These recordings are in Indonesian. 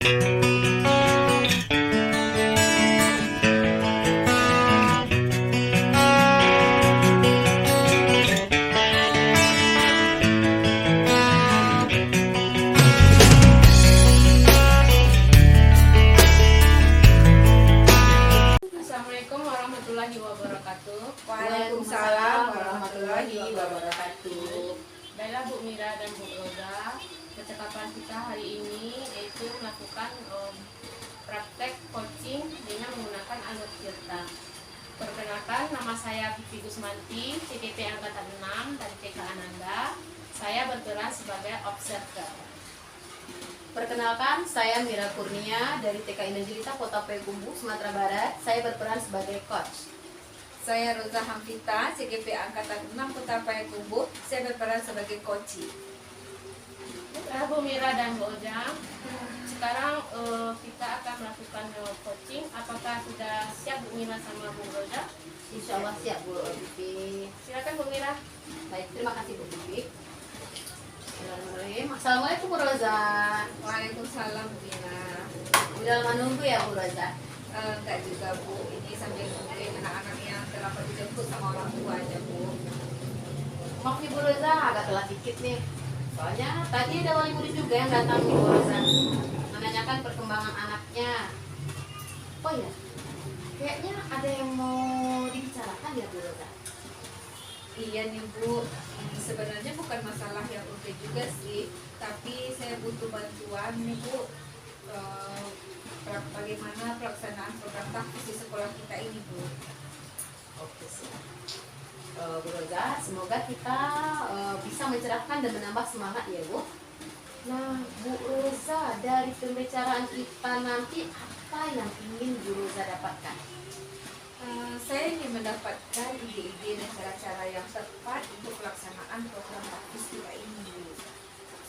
Assalamualaikum warahmatullahi wabarakatuh. Waalaikumsalam warahmatullahi wabarakatuh. Baiklah Bu Mira dan Bu Roza, percakapan kita hari ini yaitu melakukan praktek coaching dengan menggunakan alat tirta. Perkenalkan, nama saya Vivi Gusmanti, CPP Angkatan 6 dari TK Ananda. Saya berperan sebagai observer. Perkenalkan, saya Mira Kurnia dari TK Indah Kota Payakumbuh, Sumatera Barat. Saya berperan sebagai coach. Saya Roza Hamfita, CGP Angkatan 6 Kota Payakumbuh. Saya berperan sebagai coach. Bu Mira dan Bu Ojang, sekarang kita akan melakukan coaching. Apakah sudah siap Bu Mira sama Bu Roza? Insya Allah siap Bu Vivi. Silakan Bu Mira. Baik, terima kasih Bu Vivi. Assalamualaikum Bu Roza. Waalaikumsalam Bu Mira. Udah menunggu ya Bu Roza? Enggak juga Bu, ini sambil nungguin anak-anak yang terlambat dijemput sama orang tua aja Bu. Maaf nih Bu Roza, agak telat dikit nih. Soalnya tadi ada wali murid juga yang datang nih Bu Roza, menanyakan perkembangan anaknya. Oh iya, kayaknya ada yang mau dibicarakan ya Bu Roza? Iya nih Bu, sebenarnya bukan masalah yang urgent juga sih, tapi saya butuh bantuan nih Bu. Bagaimana pelaksanaan program taktis di sekolah kita ini Bu? Oke sih. Bu Roza, semoga kita bisa mencerahkan dan menambah semangat ya Bu. Nah Bu Roza, dari pembicaraan kita nanti apa yang ingin Bu Roza dapatkan? Saya ingin mendapatkan ide-ide dan cara-cara yang tepat untuk pelaksanaan program taktis kita ini Bu.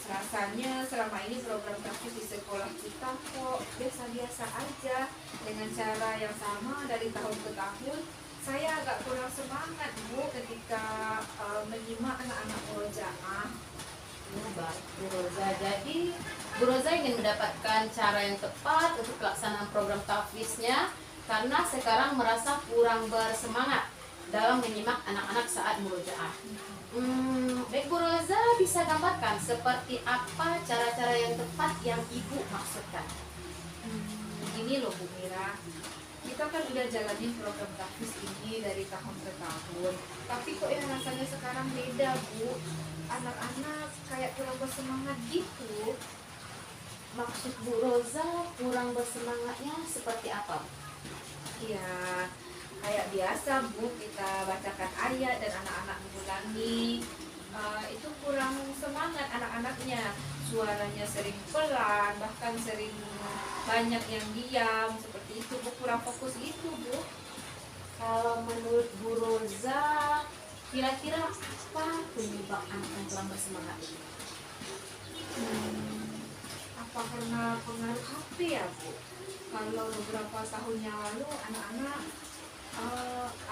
Rasanya selama ini program taktis di sekolah kita kok biasa-biasa aja, dengan cara yang sama dari tahun ke tahun. Saya agak kurang semangat Bu ketika menyimak anak-anak murojaah. Baik Bu Roza, jadi Bu Roza ingin mendapatkan cara yang tepat untuk pelaksanaan program taktisnya karena sekarang merasa kurang bersemangat dalam menyimak anak-anak saat murojaah. Baik Bu Roza, bisa gambarkan seperti apa cara-cara yang tepat yang Ibu maksudkan? Gini loh Bu Mira, kita kan udah jalanin program taktis ini dari tahun ke tahun, tapi kok yang rasanya sekarang beda Bu. Anak-anak kayak kurang bersemangat gitu. Maksud Bu Roza kurang bersemangatnya seperti apa? Ya kayak biasa Bu, kita bacakan ayat dan anak-anak mengulangi, itu kurang semangat anak-anaknya. Suaranya sering pelan, bahkan sering banyak yang diam, seperti itu Bu, kurang fokus itu Bu. Kalau menurut Bu Roza, kira-kira apa penyebab anak yang kurang bersemangat ini? Apa karena pengaruh HP ya Bu? Kalau beberapa tahun yang lalu anak-anak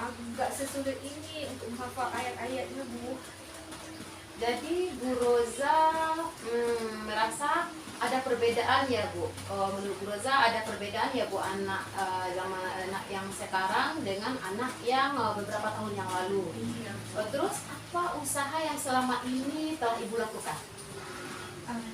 agak sesulit ini untuk menghafal ayat-ayatnya Bu. Jadi Bu Roza merasa ada perbedaan ya Bu. Menurut Bu Roza ada perbedaan ya Bu anak anak yang sekarang dengan anak yang beberapa tahun yang lalu. Iya. Terus apa usaha yang selama ini telah Ibu lakukan?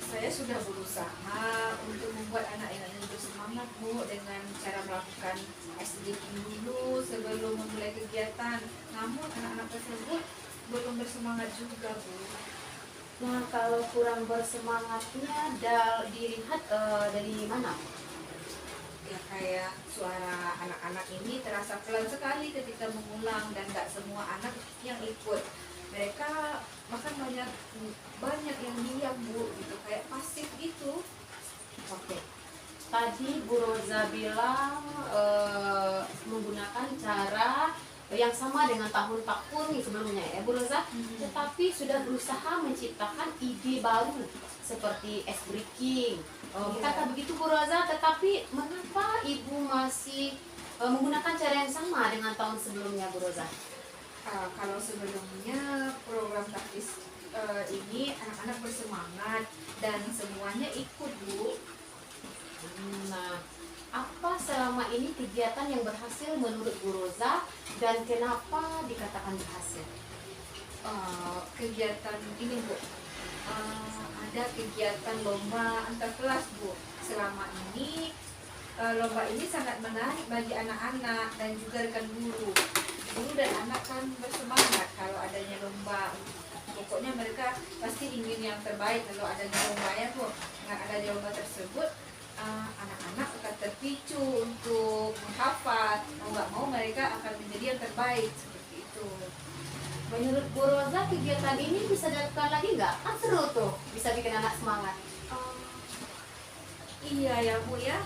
Saya sudah berusaha untuk membuat anak-anak ini bersemangat Bu, dengan cara melakukan SDQ dulu sebelum memulai kegiatan. Namun anak-anak tersebut belum bersemangat juga Bu. Nah kalau kurang bersemangatnya dilihat dari mana? Ya kayak suara anak-anak ini terasa pelan sekali ketika mengulang, dan gak semua anak yang ikut. Mereka bahkan banyak yang diam Bu, gitu, kayak pasif gitu. Oke. Tadi Bu Roza bilang menggunakan cara yang sama dengan tahun-tahun sebelumnya ya Bu Roza, tetapi sudah berusaha menciptakan ide baru seperti ice breaking. Kata begitu Bu Roza, tetapi mengapa Ibu masih menggunakan cara yang sama dengan tahun sebelumnya Bu Roza? Kalau sebelumnya program taktis ini anak-anak bersemangat dan semuanya ikut Bu. ini kegiatan yang berhasil menurut Bu Roza dan kenapa dikatakan berhasil? Kegiatan ini Bu, ada kegiatan lomba antar kelas Bu. Selama ini lomba ini sangat menarik bagi anak-anak dan juga rekan guru. Guru dan anak kan bersemangat kalau adanya lomba. Pokoknya mereka pasti ingin yang terbaik kalau adanya lomba ya Bu. Dengan adanya lomba tersebut, anak-anak akan terpicu untuk menghafal. Mau nggak mau mereka akan menjadi yang terbaik seperti itu. Menurut Bu Roza kegiatan ini bisa dilakukan lagi nggak? Kan seru tuh, bisa bikin anak semangat. Iya ya Bu ya.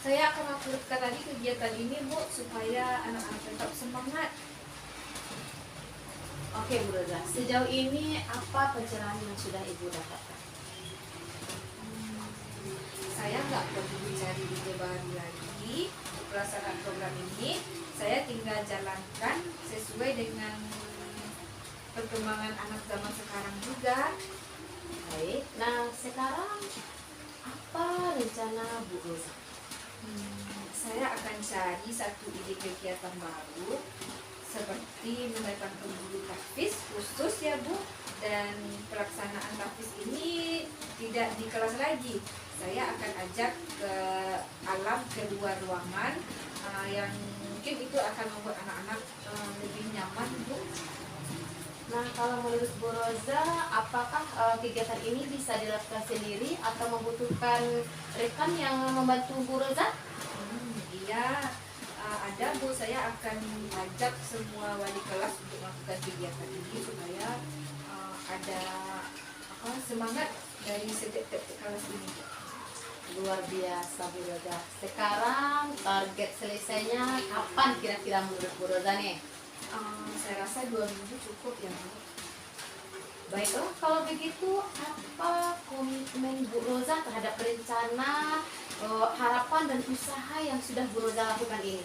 Saya akan lakukan lagi kegiatan ini Bu supaya anak-anak tetap semangat. Oke Bu Roza, sejauh ini apa pencerahan yang sudah Ibu dapatkan? Saya nggak perlu mencari ide baru lagi untuk pelaksanaan program ini. Saya tinggal jalankan sesuai dengan perkembangan anak zaman sekarang juga. Baik, nah sekarang apa rencana Bu Roza? Saya akan cari satu ide kegiatan baru seperti mendatangkan guru tahfiz khusus ya Bu, dan pelaksanaan tahfiz ini tidak di kelas lagi. Saya akan ajak ke alam, ke luar ruangan yang mungkin itu akan membuat anak-anak lebih nyaman Bu. Nah kalau menurut Bu Roza, apakah kegiatan ini bisa dilakukan sendiri atau membutuhkan rekan yang membantu Bu Roza? Iya, ada Bu, saya akan ajak semua wali kelas untuk melakukan kegiatan ini supaya ada semangat dari setiap kelas ini. Luar biasa Bu Roza. Sekarang target selesainya kapan kira-kira menurut Bu Roza nih? Saya rasa 2 minggu cukup ya Bu. Baiklah, kalau begitu apa komitmen Bu Roza terhadap rencana, harapan dan usaha yang sudah Bu Roza lakukan ini?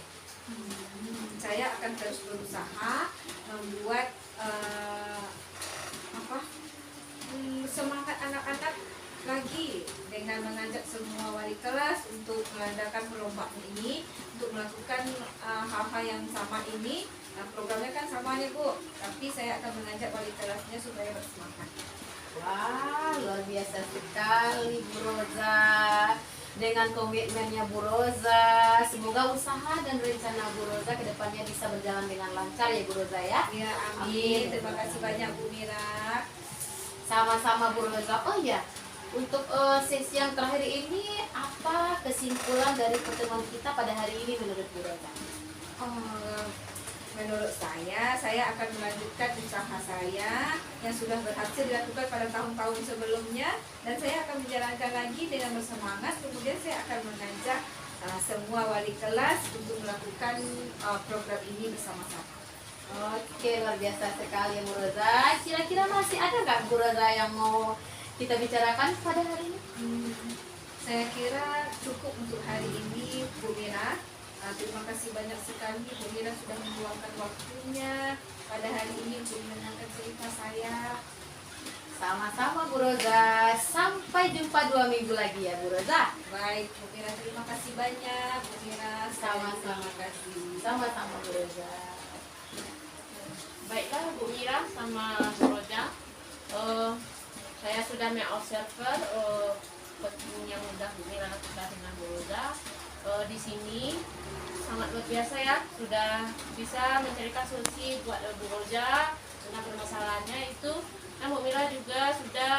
Saya akan terus berusaha membuat semangat anak-anak lagi dengan mengajak semua wali kelas untuk mengadakan perlombaan ini, untuk melakukan hal-hal yang sama ini. Programnya kan sama nih Bu, tapi saya akan mengajak wali kelasnya supaya bersemangat. Wah, luar biasa sekali Bu Roza. Dengan komitmennya Bu Roza, semoga usaha dan rencana Bu Roza ke depannya bisa berjalan dengan lancar ya Bu Roza ya. Ya, amin. Terima kasih banyak Bu Mira. Sama-sama Bu Roza. Oh iya, untuk sesi yang terakhir ini apa kesimpulan dari pertemuan kita pada hari ini menurut Bu Roza? Menurut saya akan melanjutkan usaha saya yang sudah berhasil dilakukan pada tahun-tahun sebelumnya, dan saya akan menjalankan lagi dengan bersemangat. Kemudian saya akan mengajak semua wali kelas untuk melakukan program ini bersama-sama. Oke, luar biasa sekali ya Bu Roza. Kira-kira masih ada nggak Bu Roza yang mau kita bicarakan pada hari ini? Saya kira cukup untuk hari ini Bu Mira. Terima kasih banyak sekali Bu Mira sudah meluangkan waktunya pada hari ini untuk mendengarkan cerita saya. Sama-sama Bu Roza. Sampai jumpa 2 minggu lagi ya Bu Roza. Baik Bu Mira, terima kasih banyak Bu Mira. Sama-sama. Terima kasih. Sama-sama Bu Roza. Baiklah Bu Mira sama Bu Roza, saya sudah mengobserver coaching yang sudah Bu Mira lakukan dengan Bu Roza. Di sini sangat luar biasa ya, sudah bisa mencarikan solusi buat Bu Roza dengan permasalahannya itu. Dan Bu Mira juga sudah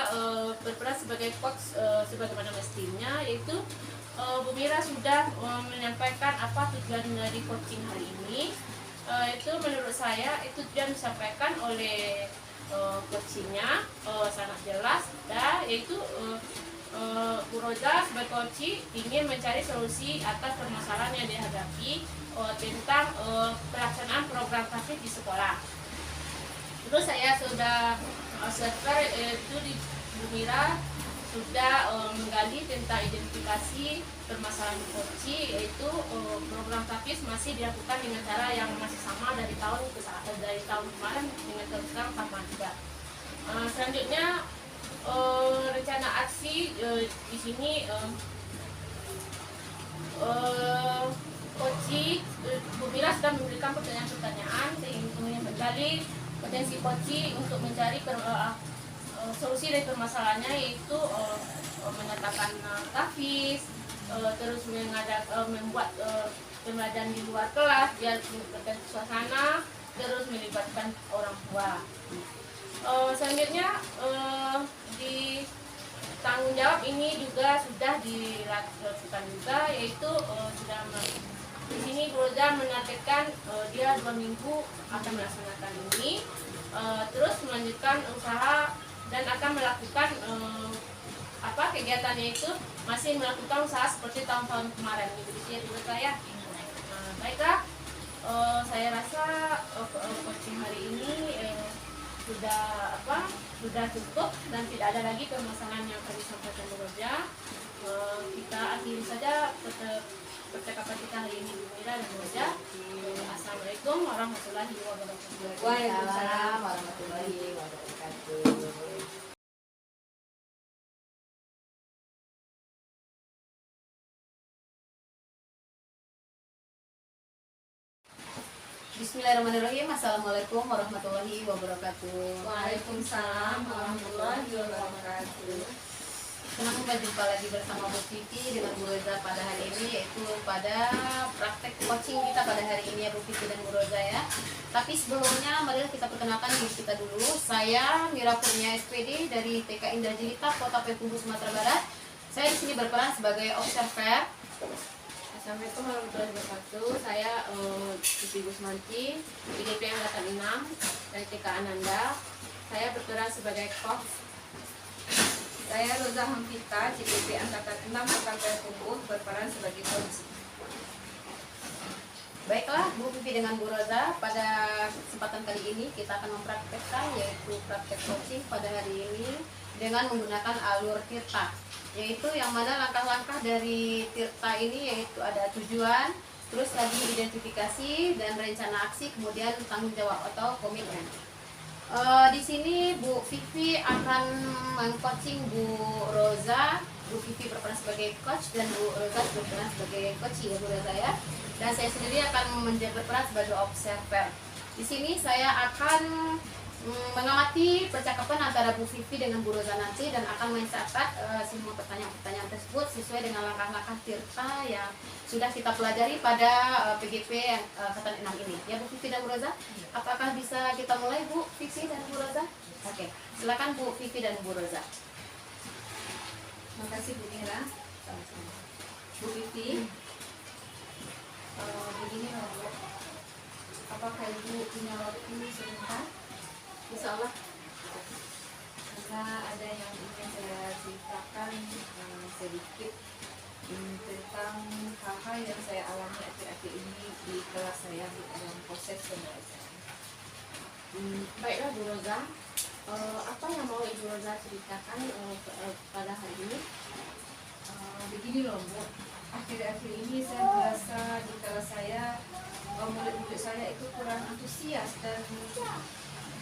berperan sebagai coach sebagaimana mestinya, yaitu Bu Mira sudah menyampaikan apa tujuan dari coaching hari ini. Itu menurut saya itu tujuan disampaikan oleh coachingnya sangat jelas, dan yaitu Bu Roza sebagai coach ingin mencari solusi atas permasalahan yang dihadapi tentang pelaksanaan program tahfiz di sekolah. Terus saya sudah observer itu di Bu Mira sudah menggali tentang identifikasi permasalahan coach, yaitu program tahfiz masih dilakukan dengan cara yang masih sama dari tahun kemarin dengan tahun sekarang sama juga. Selanjutnya rencana aksi di sini Koci Bu Mira sudah memberikan pertanyaan-pertanyaan sehingga kembali potensi Koci untuk mencari solusi dari permasalahannya, yaitu menyatakan tahfiz, terus membuat pembelajaran di luar kelas biar melibatkan suasana, terus melibatkan orang tua. Selanjutnya di tanggung jawab ini juga sudah dilakukan juga, yaitu sudah di sini Bu Roza menargetkan dia 2 minggu akan melaksanakan ini, terus melanjutkan usaha dan akan melakukan kegiatannya itu masih melakukan usaha seperti tahun-tahun kemarin. Begitu ya Bu Roza ya. Baiklah, saya rasa coaching hari ini sudah cukup dan tidak ada lagi permasalahan yang akan disampaikan Bu Roza. Kita akhiri saja percakapan kita hari ini Bu Mira dan Bu Roza. Assalamualaikum warahmatullahi wabarakatuh. Waalaikumsalam warahmatullahi wabarakatuh. Bismillahirrahmanirrahim. Assalamualaikum warahmatullahi wabarakatuh. Waalaikumsalam warahmatullahi wabarakatuh. Senang berjumpa lagi bersama Bu Vivi dengan Bu Roza pada hari ini, yaitu pada praktek coaching kita pada hari ini ya Bu Vivi dan Bu Roza ya. Tapi sebelumnya mari kita perkenalkan diri kita dulu. Saya Mira Kurnia SPD dari TK Indah Jelita, Kota Payakumbuh, Sumatera Barat. Saya di sini berperan sebagai observer. Assalamualaikum warahmatullahi wabarakatuh. Saya Siti Gusmanti, IDP Angkatan 6 dari TK Ananda. Saya berperan sebagai coach. Saya Roza Hamfita, CDP Angkatan 6 Kota Payakumbuh, berperan sebagai coach. Baiklah Bu Vivi dengan Bu Roza, pada kesempatan kali ini kita akan mempraktekkan yaitu praktek coaching pada hari ini dengan menggunakan alur tirta, yaitu yang mana langkah-langkah dari tirta ini yaitu ada tujuan, terus tadi identifikasi dan rencana aksi, kemudian tanggung jawab atau komitmen. Di sini Bu Vivi akan meng-coaching Bu Roza. Bu Vivi berperan sebagai coach dan Bu Roza berperan sebagai coach ya Bu Roza ya. Dan saya sendiri akan berperan sebagai observer. Di sini saya akan mengamati percakapan antara Bu Vivi dengan Bu Roza nanti dan akan mencatat semua pertanyaan-pertanyaan tersebut sesuai dengan langkah-langkah tirta yang sudah kita pelajari pada PGP angkatan 6 ini. Ya Bu Vivi dan Bu Roza, apakah bisa kita mulai Bu Vivi dan Bu Roza? Oke, silakan Bu Vivi dan Bu Roza. Terima kasih Bu Mira. Bu Vivi, begini loh Bu, apakah Ibu punya waktu sebentar? Insya Allah. Karena ada yang ingin saya ceritakan sedikit tentang hal-hal yang saya alami akhir-akhir ini di kelas saya di dalam proses pembelajaran. Baiklah Bu Roza, apa yang mau Ibu Roza ceritakan pada hari ini? Begini loh Bu, akhir-akhir ini saya merasa di kelas saya murid-murid saya itu kurang antusias dan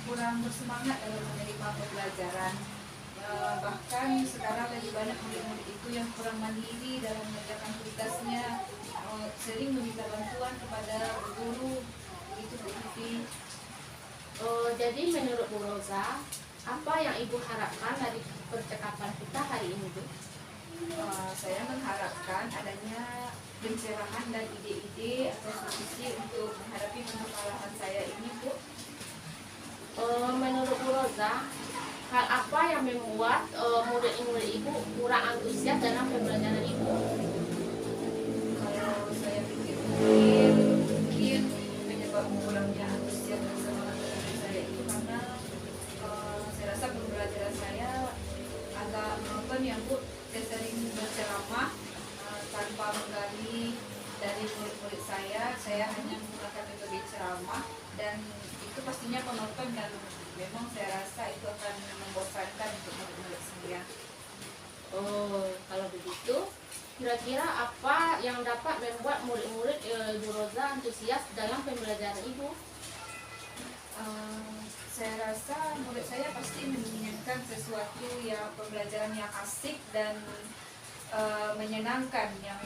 kurang bersemangat dalam menerima pembelajaran. Bahkan sekarang lebih banyak murid-murid itu yang kurang mandiri dalam mengerjakan tugasnya, sering meminta bantuan kepada guru. Itu Bu Vivi. Jadi menurut Bu Roza, apa yang Ibu harapkan dari percakapan kita hari ini Bu? Saya mengharapkan adanya pencerahan dan ide-ide atau solusi untuk menghadapi permasalahan saya ini Bu. Menurut Bu Roza, hal apa yang membuat murid-murid Ibu kurang antusias dalam pembelajaran Ibu? Kalau saya pikir-pikir, mungkin penyebab kurangnya antusias dan semangat belajar saya itu karena saya rasa pembelajaran saya agak monoton ya Bu. Saya sering berceramah tanpa menggali dari murid-murid saya hanya menggunakan metode ceramah dan itu pastinya penonton dan memang saya rasa itu akan membosankan untuk murid-murid saya. Kalau begitu, kira-kira apa yang dapat membuat murid-murid Ibu Roza antusias dalam pembelajaran Ibu? Saya rasa murid saya pasti menginginkan sesuatu yang pembelajaran yang asik dan menyenangkan, yang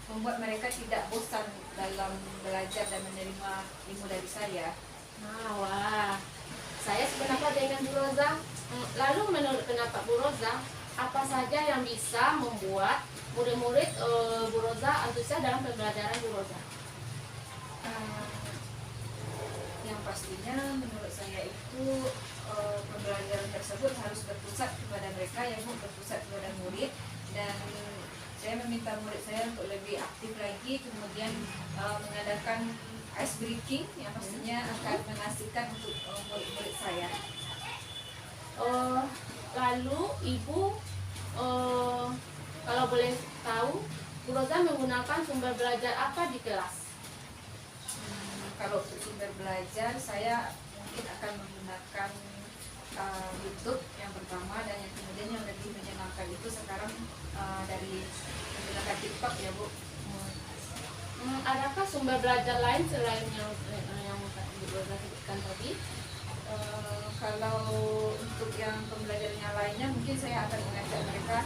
membuat mereka tidak bosan dalam belajar dan menerima ilmu dari saya. Nah, wah, saya sependapat dengan Bu Roza. Lalu menurut pendapat Bu Roza, apa saja yang bisa membuat murid-murid Bu Roza antusias dalam pembelajaran Bu Roza? Yang pastinya menurut saya itu pembelajaran tersebut harus berpusat kepada mereka, yang berpusat kepada murid, dan saya meminta murid saya untuk lebih aktif lagi, kemudian mengadakan ice breaking yang pastinya akan mengasihkan untuk murid-murid saya. Lalu Ibu, kalau boleh tahu, Bu Roza menggunakan sumber belajar apa di kelas? Kalau untuk sumber belajar, saya mungkin akan menggunakan YouTube yang pertama, dan yang kemudian yang lebih menyenangkan itu sekarang dari menggunakan TikTok ya Bu. Adakah sumber belajar lain selain yang Bu Roza sebutkan tadi? Kalau untuk yang pembelajarannya lainnya, mungkin saya akan mengajak mereka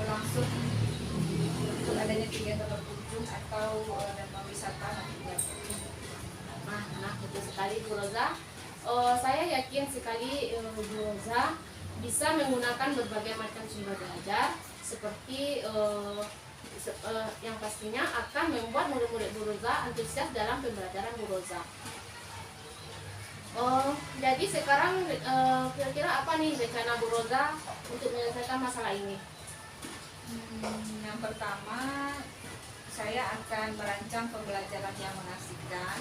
langsung untuk adanya kegiatan berkunjung atau dana wisata nantinya. Nah, betul sekali Bu Roza. Saya yakin sekali Bu Roza bisa menggunakan berbagai macam sumber belajar seperti yang pastinya akan membuat murid-murid Bu Roza antusias dalam pembelajaran Bu Roza. Jadi sekarang kira-kira apa nih rencana Bu Roza untuk menyelesaikan masalah ini? Yang pertama, saya akan merancang pembelajaran yang mengasihkan,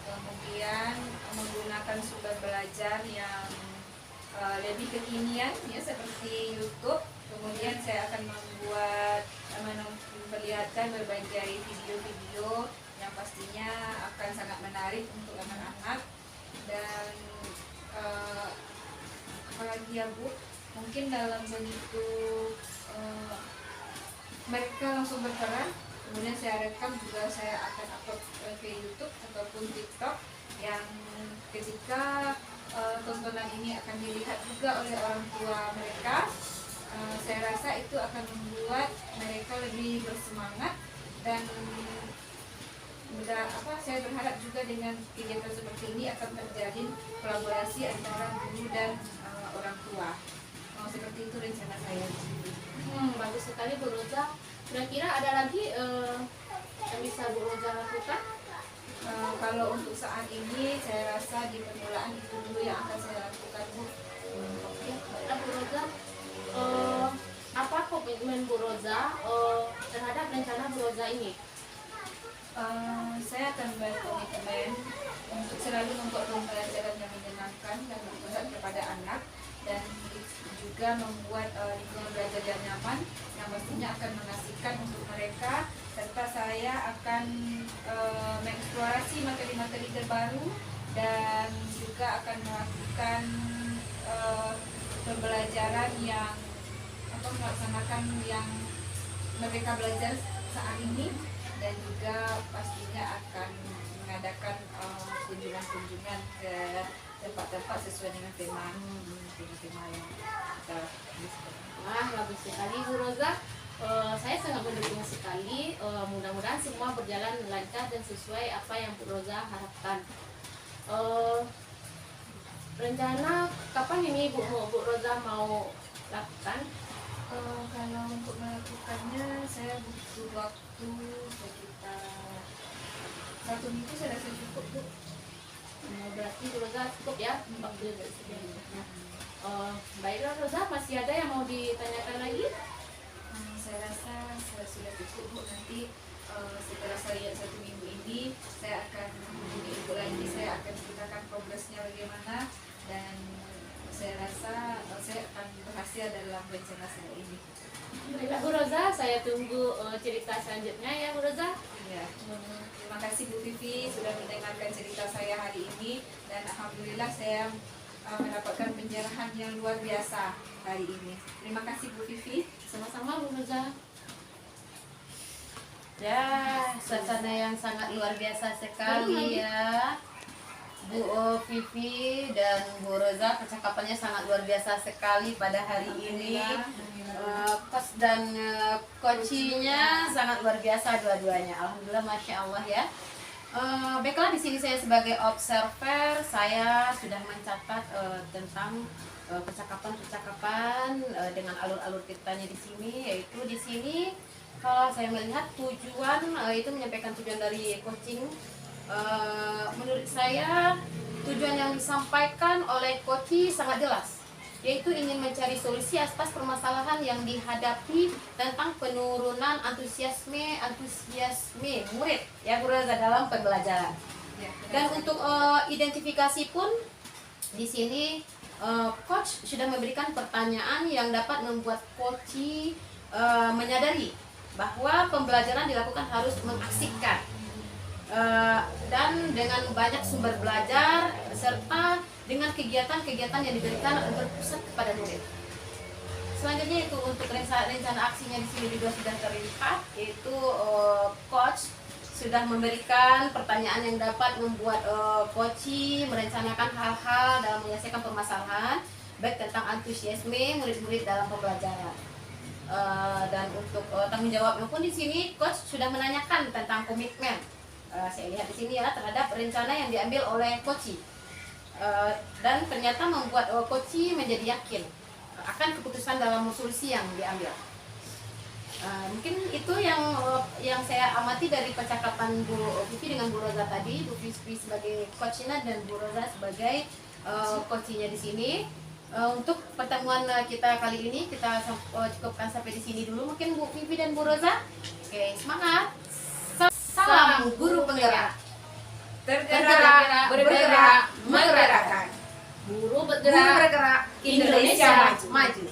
kemudian menggunakan sumber belajar yang lebih kekinian ya, seperti YouTube. Kemudian saya akan memperlihatkan berbagai video-video yang pastinya akan sangat menarik untuk anak-anak. Dan apalagi ya Bu, mungkin dalam bentuk mereka langsung berperan, kemudian saya rekam juga, saya akan upload ke YouTube ataupun TikTok, yang ketika tontonan ini akan dilihat juga oleh orang tua mereka, saya rasa itu akan membuat mereka lebih bersemangat. Dan saya berharap juga dengan kegiatan seperti ini akan terjadi kolaborasi antara guru dan orang tua. Seperti itu rencana saya. Bagus sekali Bu Roza. Kira-kira ada lagi yang bisa Bu Roza lakukan? Kalau untuk saat ini, saya rasa di permulaan itu dulu yang akan saya lakukan Bu. Oke, baiklah Bu Roza. Apa komitmen Bu Roza terhadap rencana Bu Roza ini? Saya akan berkomitmen untuk selalu membuat pembelajaran yang menyenangkan dan berpusat kepada anak, dan juga membuat lingkungan belajar yang nyaman yang pastinya akan mengasihkan untuk mereka, serta saya akan mengeksplorasi materi-materi terbaru dan juga akan melakukan pembelajaran yang melaksanakan yang mereka belajar saat ini, dan juga pastinya akan mengadakan kunjungan-kunjungan ke tempat-tempat sesuai dengan tema yang kita disebut. Wah, bagus sekali Bu Roza. Saya sangat mendukung sekali. Mudah-mudahan semua berjalan lancar dan sesuai apa yang Bu Roza harapkan. Rencana kapan ini Bu Roza mau lakukan? Kalau untuk melakukannya, saya butuh waktu sekitar 1 minggu, saya rasa cukup Bu. Berarti Bu Roza cukup ya waktu sebelumnya. Baiklah Roza, masih ada yang mau ditanyakan lagi? Saya rasa sudah cukup Bu. Nanti setelah saya 1 minggu ini, saya akan menghubungi Ibu lagi, saya akan ceritakan progresnya bagaimana, dan saya rasa saya akan berhasil dalam rencana saya ini. Baiklah Bu Roza, saya tunggu cerita selanjutnya ya Bu Roza. Iya. Terima kasih Bu Vivi sudah mendengarkan cerita saya hari ini, dan alhamdulillah saya mendapatkan pencerahan yang luar biasa hari ini. Terima kasih Bu Vivi. Sama-sama Bu Roza. Ya, suasana yang sangat luar biasa sekali ya. Bu Vivi dan Bu Roza, percakapannya sangat luar biasa sekali pada hari ini. Coach dan coachingnya sangat luar biasa dua-duanya. Alhamdulillah, masya Allah ya. Baiklah, di sini saya sebagai observer, saya sudah mencatat tentang percakapan-percakapan dengan alur-alur ceritanya di sini, yaitu di sini kalau saya melihat tujuan itu menyampaikan tujuan dari coaching. Menurut saya tujuan yang disampaikan oleh coach sangat jelas, yaitu ingin mencari solusi atas permasalahan yang dihadapi tentang penurunan antusiasme murid ya Bu Roza dalam pembelajaran. Dan untuk identifikasi pun di sini coach sudah memberikan pertanyaan yang dapat membuat coach menyadari bahwa pembelajaran dilakukan harus mengaksikan dan dengan banyak sumber belajar serta dengan kegiatan-kegiatan yang diberikan berpusat kepada murid. Selanjutnya itu untuk rencana aksinya di sini juga sudah terlihat, yaitu coach sudah memberikan pertanyaan yang dapat membuat coach merencanakan hal-hal dalam menyelesaikan permasalahan baik tentang antusiasme murid-murid dalam pembelajaran. Dan untuk tanggung jawabnya pun di sini coach sudah menanyakan tentang komitmen. Saya lihat di sini ya terhadap rencana yang diambil oleh coach, dan ternyata membuat coach menjadi yakin akan keputusan dalam solusi yang diambil. Mungkin itu yang saya amati dari percakapan Bu Vivi dengan Bu Roza tadi. Bu Vivi sebagai coachnya dan Bu Roza sebagai coachnya di sini. Untuk pertemuan kita kali ini kita cukupkan sampai di sini dulu. Mungkin Bu Vivi dan Bu Roza. Oke, semangat. Salam guru penggerak. Tergerak, bergerak, menggerakkan. Guru bergerak, Indonesia maju. maju.